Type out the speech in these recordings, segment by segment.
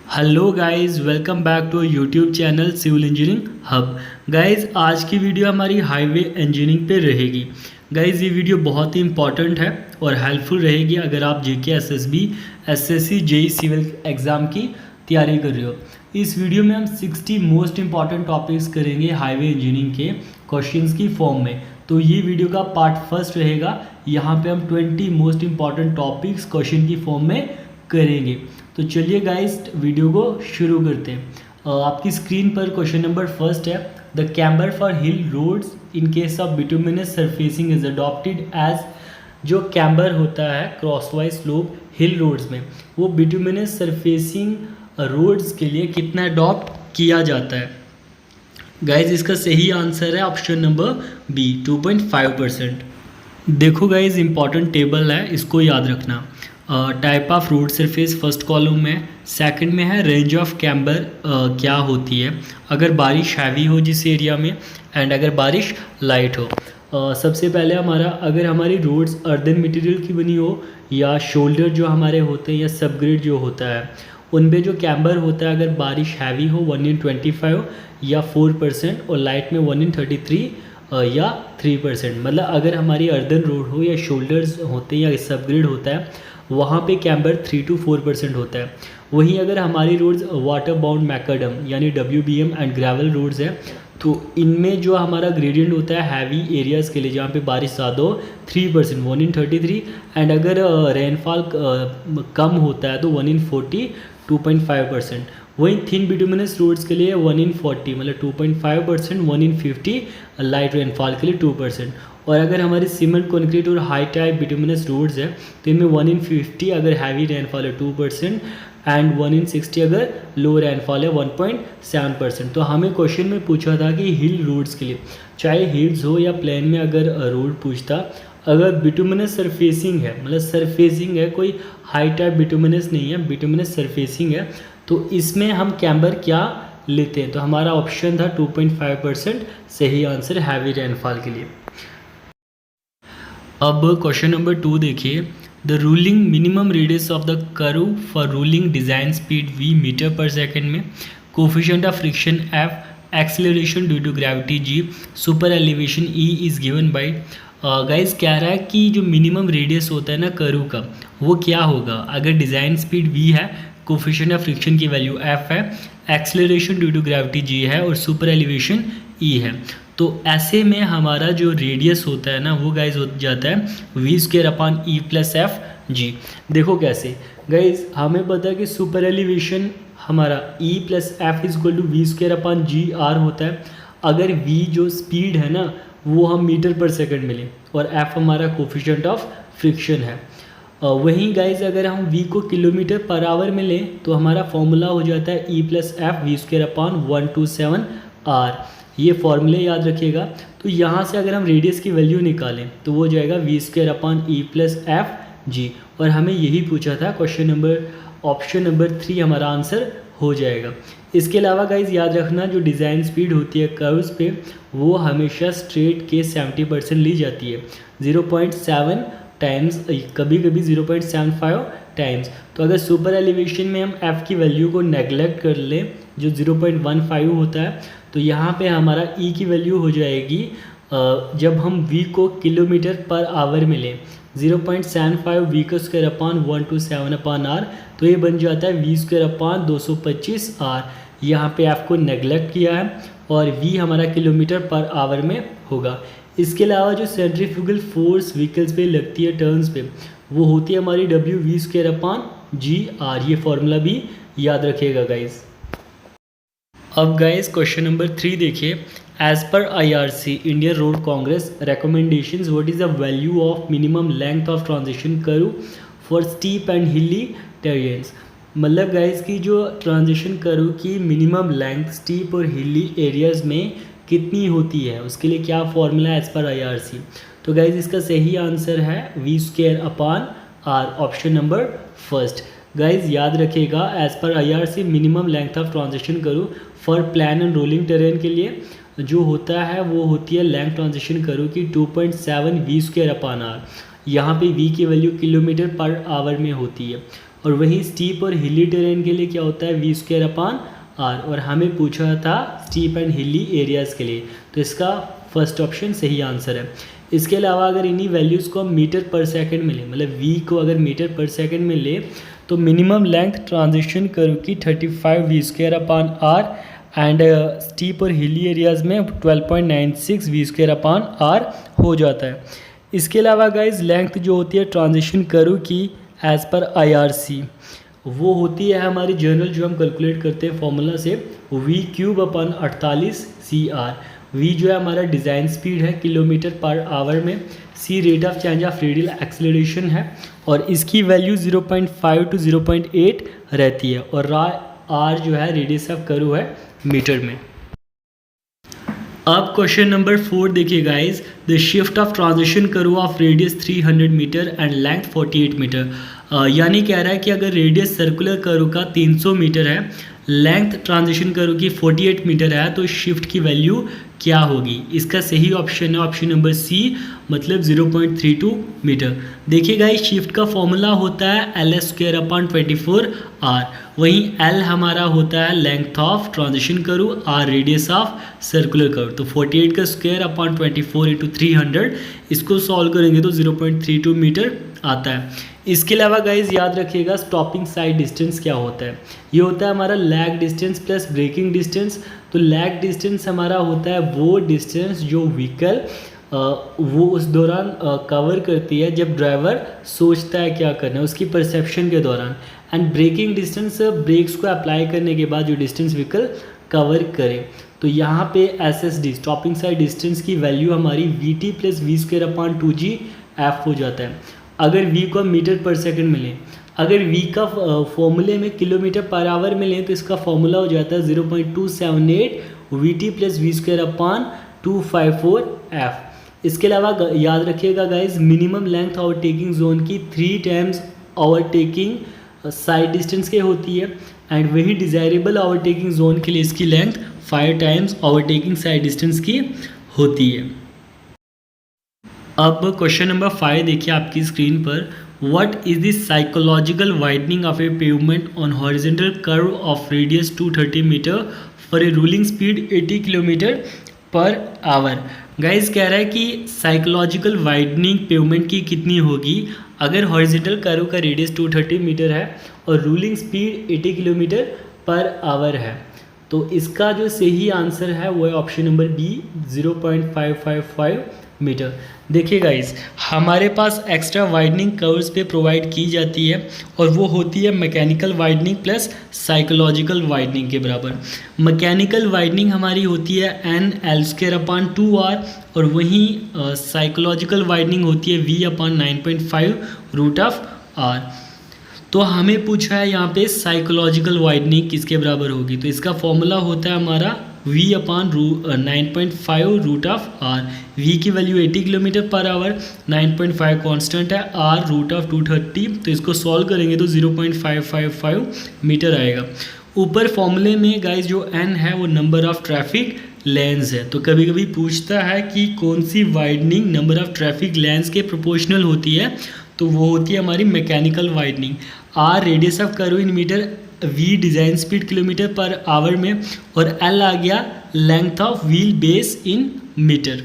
Hello guys, welcome back to YouTube channel civil engineering hub. Guys, आज की video हमारी highway engineering पे रहेगी। गाइस, ये वीडियो बहुत ही इंपॉर्टेंट है और हेल्पफुल रहेगी अगर आप JK SSB SSC JE civil exam की तैयारी कर रहे हो। इस वीडियो में हम 60 मोस्ट इंपॉर्टेंट टॉपिक्स करेंगे हाईवे इंजीनियरिंग के क्वेश्चंस की फॉर्म में। तो ये वीडियो का पार्ट फर्स्ट रहेगा। यहाँ पे हम 20 मोस्ट इंपॉर्टेंट टॉपिक्स क्वेश्चन की फॉर्म में करेंगे। तो चलिए गाइस, वीडियो को शुरू करते हैं। आपकी स्क्रीन पर क्वेश्चन नंबर फर्स्ट है, the camber for hill roads in case of bituminous surfacing is adopted as. जो कैम्बर होता है क्रॉसवाइज स्लोप हिल रोड्स में, वो बिटुमिनस सरफेसिंग रोड्स के लिए कितना अडॉप्ट किया जाता है। गाइज, इसका सही आंसर है ऑप्शन नंबर बी, 2.5%। देखो गाइज, इंपॉर्टेंट टेबल है, इसको याद रखना। Type of road surface first column में, सेकंड में है रेंज ऑफ कैम्बर क्या होती है अगर बारिश हैवी हो जिस एरिया में, एंड अगर बारिश लाइट हो। सबसे पहले हमारा, अगर हमारी रोड्स अर्दन मटेरियल की बनी हो या शोल्डर जो हमारे होते हैं या सबग्रेड जो होता है, उन पे जो कैम्बर होता है अगर बारिश हैवी हो 1/25 या 4% और लाइट में 1/33 या 3%। मतलब अगर हमारी अर्दन रोड हो या शोल्डर्स होते हैं या सबग्रेड होता है, वहाँ पे कैम्बर 3 to 4% होता है। वहीं अगर हमारी रोड्स वाटर बाउंड मैकडम यानी WBM एंड ग्रेवल रोड्स है, तो इनमें जो हमारा ग्रेडियंट होता है हैवी एरियाज़ के लिए जहाँ पे बारिश ज़्यादा हो, 3%, 1/33। एंड अगर रेनफॉल कम होता है तो 1/40, 2.5%। वहीं थिन बिटुमिनस रोड्स के लिए 1/40 मतलब 2.5%, 1/50 लाइट रेनफॉल के लिए 2%। और अगर हमारे सीमेंट कंक्रीट और हाई टाइप बिटुमिनस रोड्स है तो इनमें 1/50 अगर हैवी रेनफॉल है 2% एंड 1/60 अगर लो रेनफॉल है 1.7%। तो हमें क्वेश्चन में पूछा था कि हिल रोड्स के लिए, चाहे हिल्स हो या प्लेन में अगर रोड पूछता, अगर बिटुमिनस सरफेसिंग है, मतलब सरफेसिंग है, कोई हाई टाइप बिटुमिनस नहीं है, बिटुमिनस सरफेसिंग है, तो इसमें हम कैम्बर क्या लेते हैं। तो हमारा ऑप्शन था 2.5% सही आंसर हैवी रेनफॉल के लिए। अब क्वेश्चन नंबर 2 देखिए, the ruling minimum radius of the curve for ruling design speed v meter per second में, coefficient of friction f, acceleration due to gravity g, super elevation e is given by. Guys कह रहा है कि जो minimum radius होता है ना curve का, वो क्या होगा अगर डिज़ाइन स्पीड v है, कोफिशिएंट ऑफ फ्रिक्शन की वैल्यू f है, acceleration due to gravity g है और सुपर एलिवेशन e है। तो ऐसे में हमारा जो रेडियस होता है ना, वो गाइज हो जाता है v²/e+f_g। देखो कैसे गाइज, हमें पता है कि सुपर एलिवेशन हमारा e+f=v²/g_r होता है। अगर v जो स्पीड है ना वो हम मीटर पर सेकंड में लें और f हमारा कोफिशिएंट ऑफ फ्रिक्शन है। वहीं गाइज अगर हम v को किलोमीटर पर आवर में लें तो हमारा फॉर्मूला हो जाता है e+f=v²/127r। ये फॉर्मूले याद रखिएगा। तो यहाँ से अगर हम रेडियस की वैल्यू निकालें तो वो जाएगा v²/e+f_g, और हमें यही पूछा था। क्वेश्चन नंबर ऑप्शन नंबर 3 हमारा आंसर हो जाएगा। इसके अलावा गाइज याद रखना, जो डिज़ाइन स्पीड होती है कर्व्स पे, वो हमेशा स्ट्रेट के 70% ली जाती है, 0.7 टाइम्स, कभी कभी 0.75 टाइम्स। तो अगर सुपर एलिवेशन में हम f की वैल्यू को नेगलेक्ट कर लें जो 0.15 होता है, तो यहाँ पे हमारा e की वैल्यू हो जाएगी, जब हम v को किलोमीटर पर आवर में लें 0.75 v²/127r, तो ये बन जाता है v²/225r। यहाँ पे f को नेगलेक्ट किया है और v हमारा किलोमीटर पर आवर में होगा। इसके अलावा जो सेंट्रीफ्यूगल फोर्स व्हीकल्स पे लगती है टर्न्स पे, वो होती है हमारी w/v²/gr। ये फॉर्मूला भी याद रखिएगा गाइज। अब गाइज क्वेश्चन नंबर 3 देखिए, as per IRC Indian road congress recommendations, what is the value of minimum length of transition curve for steep and hilly terrains. मतलब गाइज की जो ट्रांजिशन कर्व की मिनिमम लेंथ स्टीप और hilly areas में कितनी होती है, उसके लिए क्या फॉर्मूला है एज पर IRC। तो गाइज इसका सही आंसर है v²/r, option number first. Guys याद रखिएगा, as per IRC minimum length of transition curve for plain and rolling terrain के लिए जो होता है वो होती है लेंथ ट्रांजिशन कर्व की 2.7 v²/r। यहाँ पे v की वैल्यू किलोमीटर पर आवर में होती है। और वहीं स्टीप और हिली टेरेन के लिए क्या होता है v²/r, और हमें पूछा था स्टीप एंड हिली एरियाज़ के लिए, तो इसका फर्स्ट ऑप्शन सही आंसर है। इसके अलावा अगर इन्हीं वैल्यूज़ को हम मीटर पर सेकंड में लें, मतलब v को अगर मीटर पर सेकंड में ले, तो मिनिमम लेंथ ट्रांजिशन कर्व की 35 v²/r एंड स्टीप और हिली एरियाज़ में 12.96 v²/r हो जाता है। इसके अलावा गाइज लेंथ जो होती है ट्रांजिशन कर्व की एज़ पर IRC, वो होती है हमारी जनरल जो हम कैलकुलेट करते हैं फॉर्मूला से v³/48cr। v जो है हमारा डिज़ाइन स्पीड है किलोमीटर पर आवर में, c rate of change of radial acceleration है और इसकी वैल्यू 0.5 to 0.8 रहती है, और r जो है रेडियस ऑफ कर्व है मीटर में। अब क्वेश्चन नंबर 4 देखिए guys, the shift of transition curve of radius 300 meter and length 48 meter. यानी कह रहा है कि अगर रेडियस सर्कुलर कर्व का 300 मीटर है, लेंथ ट्रांजिशन कर्व की 48 मीटर है, तो शिफ्ट की वैल्यू क्या होगी? इसका सही ऑप्शन है ऑप्शन नंबर सी, मतलब 0.32 मीटर। देखिए गाइस, शिफ्ट का फॉर्मूला होता है ls²/24r, वहीं l हमारा होता है length of transition curve, r radius of circular curve. तो 48 का स्क्वायर अपॉन 24 इंटू 300, इसको सॉल्व करेंगे तो 0.32 मीटर आता है। इसके अलावा गाइज याद रखिएगा स्टॉपिंग साइड डिस्टेंस क्या होता है। ये होता है हमारा lag distance plus braking distance. तो लैग डिस्टेंस हमारा होता है वो डिस्टेंस जो व्हीकल वो उस दौरान कवर करती है जब ड्राइवर सोचता है क्या करना है, उसकी परसेप्शन के दौरान। एंड ब्रेकिंग डिस्टेंस ब्रेक्स को अप्लाई करने के बाद जो डिस्टेंस व्हीकल कवर करे। तो यहाँ पे SSD स्टॉपिंग साइड डिस्टेंस की वैल्यू हमारी VT + v²/2g f हो जाता है। अगर v को हम मीटर पर सेकंड में लें, अगर v का फॉर्मूले में किलोमीटर पर आवर में लें, तो इसका फॉर्मूला हो जाता है 0.278 VT + v²/254 f। इसके अलावा याद रखिएगा guys, minimum length overtaking zone की 3 टाइम्स ओवरटेकिंग साइड डिस्टेंस के होती है, एंड वही डिज़ायरेबल ओवरटेकिंग जोन के लिए इसकी length 5 times overtaking side distance की होती है। अब क्वेश्चन नंबर 5 देखिए आपकी स्क्रीन पर, what is the psychological widening of a pavement on horizontal curve of radius 230 meter for a ruling speed 80 kilometer per hour. Guys कह रहा है कि साइकोलॉजिकल वाइडनिंग पेवमेंट की कितनी होगी अगर हॉरिजॉन्टल कर्व का रेडियस 230 मीटर है और ruling speed 80 kilometer per our है। तो इसका जो सही आंसर है वो है ऑप्शन नंबर बी, 0.555 मीटर। देखिए गाइस, हमारे पास एक्स्ट्रा वाइडनिंग कर्व्स पे प्रोवाइड की जाती है और वो होती है mechanical widening plus psychological widening के बराबर। मैकेनिकल वाइडनिंग हमारी होती है NL²/2r और वहीं साइकोलॉजिकल वाइडनिंग होती है V/9.5√r। तो हमें पूछा है यहाँ पे साइकोलॉजिकल वाइडनिंग किसके बराबर होगी, तो इसका फॉर्मूला होता है हमारा V/9.5√r। V की value 80 kilometer per our, 9.5 constant है, R √230, तो इसको सॉल्व करेंगे तो 0.555 मीटर आएगा। ऊपर फॉर्मूले में गाइस जो N है वो नंबर ऑफ ट्रैफिक लेंस है। तो कभी कभी पूछता है कि कौन सी widening number of traffic lanes के प्रोपोर्शनल होती है, तो वो होती है हमारी mechanical widening. R radius of curve in metre, V design speed kilometre per hour में, और L आ गया length of wheel base in metre.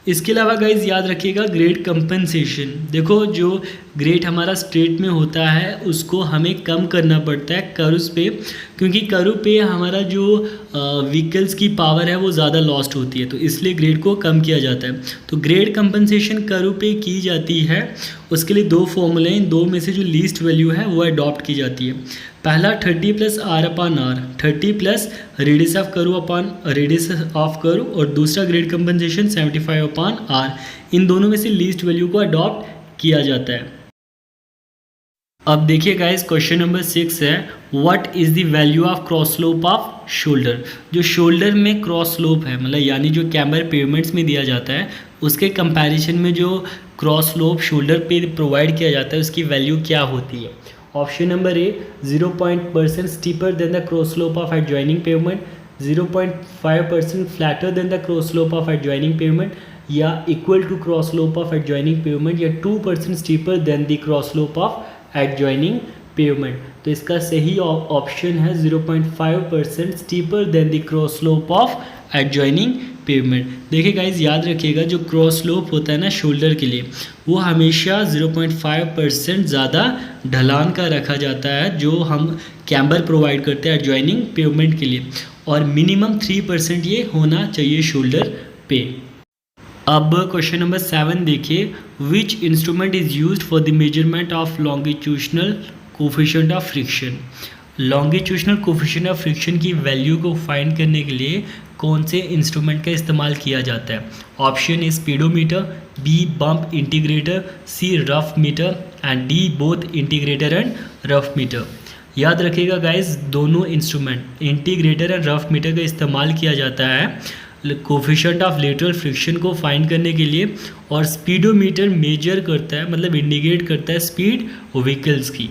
इसके अलावा गाइज याद रखिएगा ग्रेड कंपनसेशन। देखो जो ग्रेड हमारा स्ट्रेट में होता है उसको हमें कम करना पड़ता है कर्व्स पे, क्योंकि कर्व पे हमारा जो व्हीकल्स की पावर है वो ज़्यादा लॉस्ट होती है, तो इसलिए ग्रेड को कम किया जाता है। तो ग्रेड कंपनसेशन कर्व पे की जाती है, उसके लिए दो फॉर्मूले हैं, दो में से जो लीस्ट वैल्यू है वो अडॉप्ट की जाती है। पहला 30 + r/r, 30 plus radius of curve upon radius of curve, और दूसरा ग्रेड कंपनसेशन 75/r। इन दोनों में से लीस्ट वैल्यू को अडॉप्ट किया जाता है। अब देखिए गाइस, क्वेश्चन नंबर 6 है, what is the value of cross slope off shoulder. जो शोल्डर में क्रॉस स्लोप है, मतलब यानी जो कैमर पेवमेंट्स में दिया जाता है उसके कंपैरिजन में जो क्रॉस स्लोप शोल्डर पे प्रोवाइड किया जाता है उसकी वैल्यू क्या होती है। Option number A 0% steeper than the cross slope of adjoining pavement, 0.5% flatter than the cross slope of adjoining pavement, या equal to cross slope of adjoining pavement, या 2% steeper than the cross slope of adjoining pavement. तो इसका सही option है 0.5% steeper than the cross slope of adjoining pavement. देखिए guys, याद रखिएगा जो क्रॉस स्लोप होता है ना शोल्डर के लिए, वो हमेशा 0.5% ज़्यादा ढलान का रखा जाता है जो हम कैम्बर प्रोवाइड करते हैं एडजॉइनिंग पेवमेंट के लिए, और मिनिमम 3% ये होना चाहिए शोल्डर पे। अब क्वेश्चन नंबर 7 देखिए, which instrument is used for the measurement of longitudinal coefficient of friction. Longitudinal coefficient of friction की वैल्यू को फाइंड करने के लिए कौन से इंस्ट्रूमेंट का इस्तेमाल किया जाता है? Option A speedometer, B bump integrator, C rough meter and D both integrator and rough meter. याद रखिएगा गाइस, दोनों instrument integrator and rough meter का इस्तेमाल किया जाता है कोफिशिएंट ऑफ लेटरल फ्रिक्शन को फाइंड करने के लिए, और स्पीडोमीटर मेजर करता है मतलब इंडिकेट करता है स्पीड व्हीकल्स की।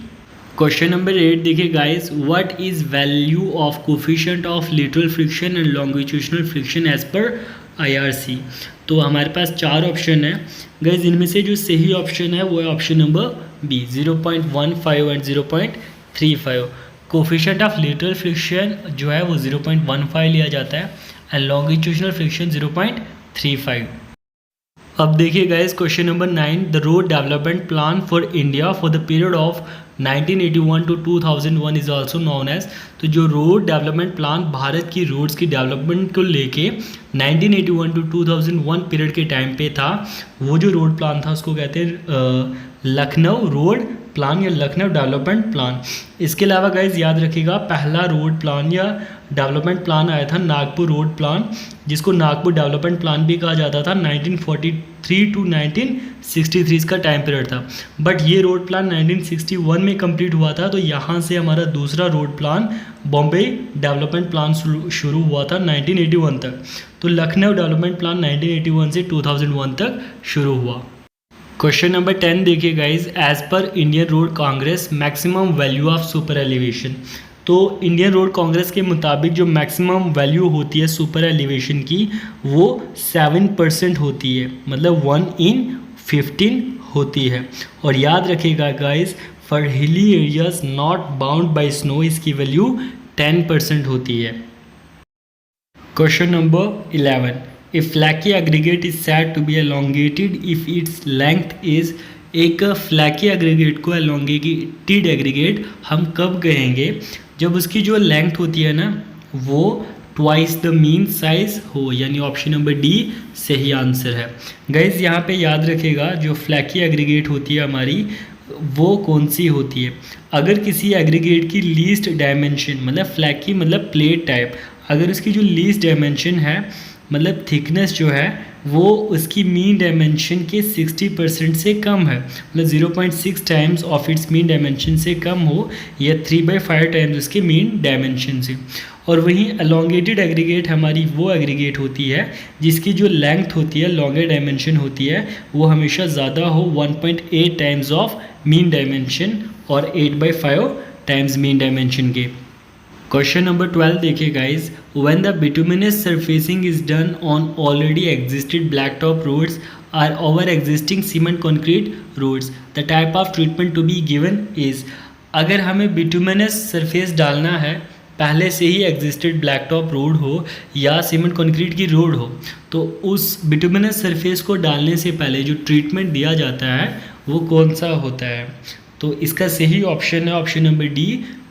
क्वेश्चन नंबर 8 देखिए guys, what is value of coefficient of lateral friction and longitudinal friction as per IRC। तो हमारे पास 4 ऑप्शन है गाइस, इनमें से जो सही ऑप्शन है वो है option number B 0.15 and 0.35। Coefficient of lateral friction जो है वो 0.15 लिया जाता है एंड लॉन्गिट्यूशनल फ्रिक्शन 0.35। अब देखिए guys, question number 9, the road development plan for India for the period of 1981 to 2001 is also known as. तो जो रोड डेवलपमेंट प्लान भारत की रोड्स की डेवलपमेंट को लेके 1981 टू 2001 पीरियड के टाइम पे था, वो जो रोड प्लान था उसको कहते हैं लखनऊ रोड प्लान या लखनऊ डेवलपमेंट प्लान। इसके अलावा गाइज याद रखिएगा, पहला रोड प्लान या डेवलपमेंट प्लान आया था नागपुर रोड प्लान, जिसको नागपुर डेवलपमेंट प्लान भी कहा जाता था। 1943 टू 1963 का टाइम पीरियड था, बट ये रोड प्लान 1961 में कंप्लीट हुआ था। तो यहाँ से हमारा दूसरा road plan Bombay development plan शुरू हुआ था 1981 तक। तो लखनऊ डेवलपमेंट प्लान 1981 से 2001 तक शुरू हुआ। क्वेश्चन नंबर 10 देखिए guys, as per Indian road congress maximum value of super elevation. तो इंडियन रोड कांग्रेस के मुताबिक जो मैक्सिमम वैल्यू होती है सुपर एलिवेशन की वो 7% होती है, मतलब 1 in 15 होती है। और याद रखिएगा guys, for hilly areas not bound by snow इसकी वैल्यू 10% होती है। Question number 11, A flaky aggregate is said to be elongated if its length is। एक फ्लैकी एग्रीगेट को elongated एग्रीगेट हम कब कहेंगे? जब उसकी जो लेंथ होती है ना वो ट्वाइस द मीन साइज हो, यानी ऑप्शन नंबर डी सही आंसर है। गाइज यहाँ पे याद रखिएगा, जो फ्लैकी एग्रीगेट होती है हमारी वो कौन सी होती है? अगर किसी एग्रीगेट की लीस्ट डायमेंशन, मतलब फ्लैकी मतलब प्लेट टाइप, अगर उसकी जो लीस्ट डायमेंशन है मतलब थिकनेस जो है वो उसकी मीन डायमेंशन के 60% से कम है, मतलब 0.6 times of its mean dimension से कम हो, या 3/5 टाइम्स उसके मीन डायमेंशन से। और वहीं एलोंगेटेड एग्रीगेट हमारी वो एग्रीगेट होती है जिसकी जो लेंथ होती है, लॉन्गर डायमेंशन होती है, वो हमेशा ज़्यादा हो 1.8 टाइम्स ऑफ मीन डायमेंशन और 8/5 टाइम्स मीन डायमेंशन के। क्वेश्चन नंबर 12 देखिए guys, when the bituminous surfacing is done on already existed black top roads are over existing cement concrete roads, the type of treatment to be given is. अगर हमें bituminous surface डालना है, पहले से ही existed black top road हो या cement concrete की रोड हो, तो उस बिटुमिनस सरफेस को डालने से पहले जो ट्रीटमेंट दिया जाता है वो कौन सा होता है? तो इसका सही ऑप्शन है option number D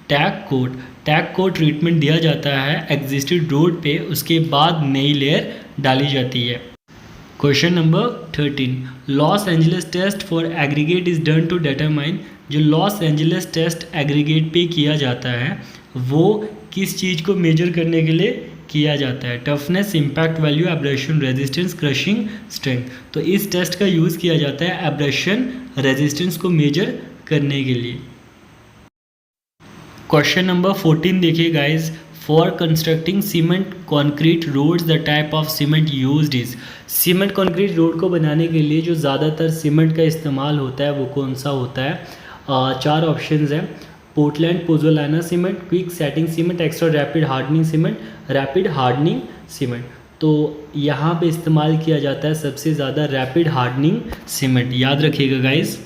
tack coat. Tack coat treatment दिया जाता है एग्जिस्टेड रोड पे, उसके बाद नई लेयर डाली जाती है। Question number 13, Los Angeles test for aggregate is done to determine. जो लॉस एंजलिस टेस्ट एग्रीगेट पे किया जाता है वो किस चीज़ को मेजर करने के लिए किया जाता है? Toughness, impact value, abrasion resistance, crushing strength. तो इस टेस्ट का यूज़ किया जाता है एब्रेशन रेजिस्टेंस को मेजर करने के लिए। क्वेश्चन नंबर 14 देखिए guys, for constructing cement concrete roads the type of cement used is. Cement concrete road को बनाने के लिए जो ज़्यादातर सीमेंट का इस्तेमाल होता है वो कौन सा होता है? 4 ऑप्शंस हैं, Portland pozzolana cement, quick setting cement, extra rapid hardening cement, rapid hardening cement. तो यहाँ पे इस्तेमाल किया जाता है सबसे ज़्यादा रैपिड हार्डनिंग सीमेंट। याद रखिएगा गाइज।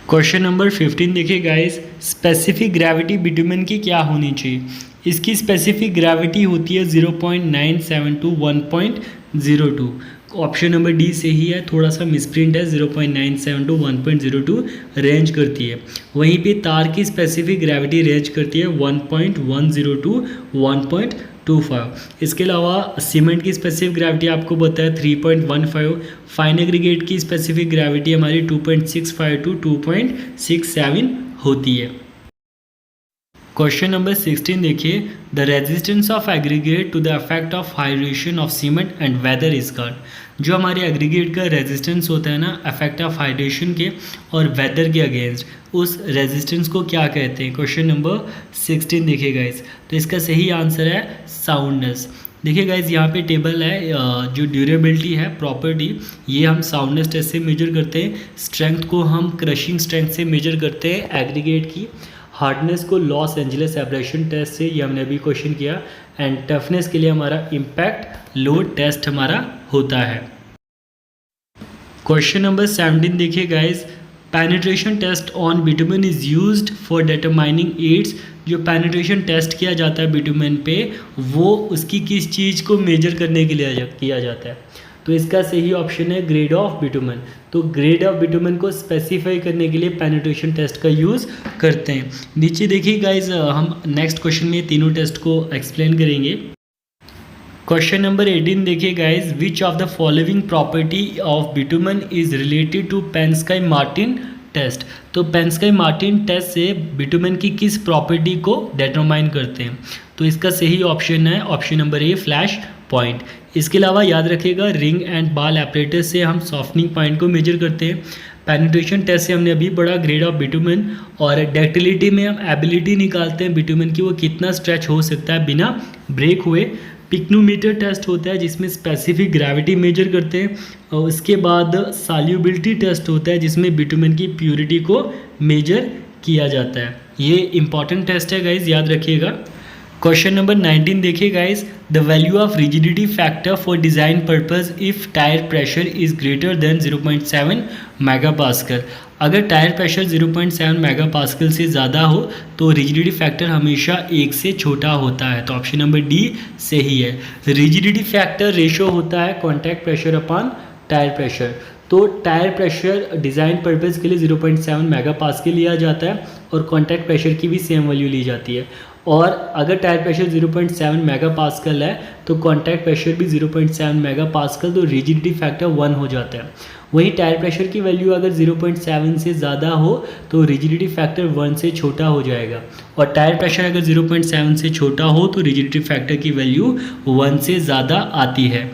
क्वेश्चन नंबर 15 देखिए गाइस, स्पेसिफिक ग्रेविटी बिटुमेन की क्या होनी चाहिए। इसकी स्पेसिफिक ग्रेविटी होती है 0.97 टू 1.02। ऑप्शन नंबर डी सही है, थोड़ा सा मिसप्रिंट है, 0.97 टू 1.02 रेंज करती है। वहीं पे तार की स्पेसिफिक ग्रेविटी रेंज करती है 1.10 टू 1.25। इसके अलावा सीमेंट की स्पेसिफिक ग्रेविटी आपको पता है 3.15। फाइन एग्रीगेट की स्पेसिफिक ग्रेविटी हमारी 2.65 टू 2.67 होती है। क्वेश्चन नंबर 16 देखिए, the resistance of aggregate to the effect of hydration of cement and weather is called. जो हमारे एग्रीगेट का रेजिस्टेंस होता है ना इफेक्ट ऑफ हाइड्रेशन के और वेदर के अगेंस्ट, उस रेजिस्टेंस को क्या कहते हैं। क्वेश्चन नंबर 16 देखिए गाइस, तो इसका सही आंसर है साउंडनेस। देखिए गाइज यहाँ पे टेबल है, जो ड्यूरेबिलिटी है प्रॉपर्टी ये हम साउंडनेस टेस्ट से मेजर करते हैं, स्ट्रेंथ को हम क्रशिंग स्ट्रेंथ से मेजर करते हैं एग्रीगेट की, हार्डनेस को लॉस एंजलिस एब्रेशन टेस्ट से, ये हमने अभी क्वेश्चन किया, एंड टफनेस के लिए हमारा इम्पैक्ट लोड टेस्ट हमारा होता है। क्वेश्चन नंबर 17 देखिए guys, penetration test on bitumen is used for determining aids. जो पेनिट्रेशन टेस्ट किया जाता है बिटुमेन पे वो उसकी किस चीज़ को मेजर करने के लिए किया जाता है। तो इसका सही ऑप्शन है ग्रेड ऑफ बिटुमेन। तो ग्रेड ऑफ बिटुमेन को स्पेसिफाई करने के लिए पेनिट्रेशन टेस्ट का यूज़ करते हैं। नीचे देखिए गाइज, हम नेक्स्ट क्वेश्चन में तीनों टेस्ट को एक्सप्लेन करेंगे। क्वेश्चन नंबर 18 देखिए guys, which of the following property of bitumen is related to Pensky Martin test. तो पेंस्काई मार्टिन टेस्ट से बिटुमेन की किस प्रॉपर्टी को डिटरमाइन करते हैं। तो इसका सही ऑप्शन है ऑप्शन नंबर ए, फ्लैश पॉइंट। इसके अलावा याद रखिएगा रिंग एंड बाल एपरेटस से हम सॉफ्टनिंग पॉइंट को मेजर करते हैं। पेनिट्रेशन टेस्ट से हमने अभी पढ़ा ग्रेड ऑफ बिटुमेन, और डक्टिलिटी में हम एबिलिटी निकालते हैं बिटुमेन की वो कितना स्ट्रेच हो सकता है बिना ब्रेक हुए। पिक्नोमीटर टेस्ट होता है जिसमें स्पेसिफिक ग्रेविटी मेजर करते हैं, और उसके बाद सॉल्युबिलिटी टेस्ट होता है जिसमें बिटुमेन की प्योरिटी को मेजर किया जाता है। ये इंपॉर्टेंट टेस्ट है गाइज, याद रखिएगा। क्वेश्चन नंबर 19 देखिए guys, the value of rigidity factor for design purpose if tyre pressure is greater than 0.7 megapascal. अगर टायर प्रेशर 0.7 मेगापास्कल से ज़्यादा हो तो रिजिडिटी फैक्टर हमेशा 1 से छोटा होता है। तो ऑप्शन नंबर डी सही है। रिजिडिटी फैक्टर रेशो होता है contact pressure upon tyre pressure. तो टायर प्रेशर डिज़ाइन पर्पज़ के लिए 0.7 मेगापास्कल लिया जाता है और कॉन्टैक्ट प्रेशर की भी सेम वैल्यू ली जाती है। और अगर टायर प्रेशर 0.7 मेगापास्कल है तो कॉन्टैक्ट प्रेशर भी 0.7 मेगापास्कल, तो रिजिडिटी फैक्टर 1 हो जाता है। वहीं टायर प्रेशर की वैल्यू अगर 0.7 से ज़्यादा हो तो रिजिडिटी फैक्टर 1 से छोटा हो जाएगा, और टायर प्रेशर अगर 0.7 से छोटा हो तो रिजिडिटी फैक्टर की वैल्यू 1 से ज़्यादा आती है।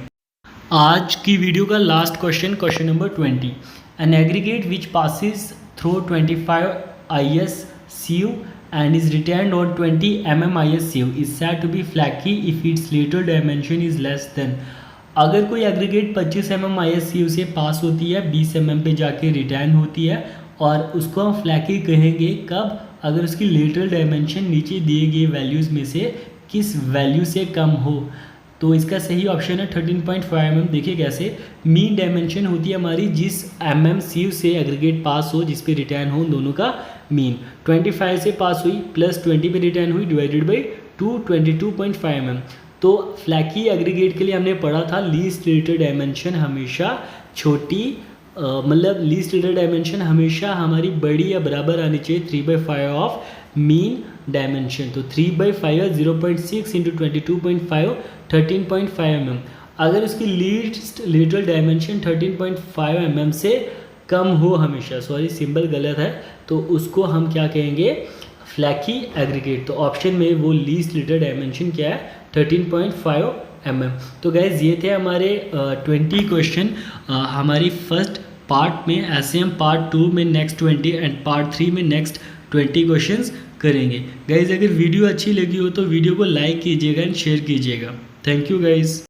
आज की वीडियो का last question, question number 20, an aggregate which passes through 25 ISCU and is retained on 20 mm ISCU is said to be flaky if its lateral dimension is less than। अगर कोई एग्रीगेट 25 mm ISCU से पास होती है, 20 mm पे जाके return होती है, और उसको हम फ्लैकी कहेंगे कब, अगर उसकी लेटरल डायमेंशन नीचे दिए गए वैल्यूज़ में से किस वैल्यू से कम हो। तो इसका सही ऑप्शन है 13.5 mm। देखिए कैसे, मीन डायमेंशन होती है हमारी जिस MMCU से एग्रीगेट पास हो, जिस पे रिटर्न हो, दोनों का मीन 25 से पास हुई प्लस 20 पे रिटर्न हुई डिवाइडेड बाई 22.5 mm। तो फ्लैकी एग्रीगेट के लिए हमने पढ़ा था लीस्ट लेटरल डायमेंशन हमेशा छोटी, मतलब लीस्ट लेटरल डायमेंशन हमेशा हमारी बड़ी या बराबर आनी चाहिए 3/5 ऑफ मीन डायमेंशन। तो 3/5 0.6 इंटू 22.5 13.5 mm। अगर उसकी लीस्ट लेटरल डायमेंशन 13.5 mm से कम हो हमेशा, सॉरी सिंबल गलत है, तो उसको हम क्या कहेंगे, फ्लैकी एग्रीगेट। तो ऑप्शन में वो लीस्ट लेटरल डायमेंशन क्या है, 13.5 mm। तो गाइज ये थे हमारे 20 क्वेश्चन हमारी फर्स्ट पार्ट में। ऐसे हम पार्ट 2 में नेक्स्ट 20 एंड पार्ट 3 में नेक्स्ट 20 क्वेश्चंस करेंगे। गाइज अगर वीडियो अच्छी लगी हो तो वीडियो को लाइक कीजिएगा एंड शेयर कीजिएगा। Thank you guys.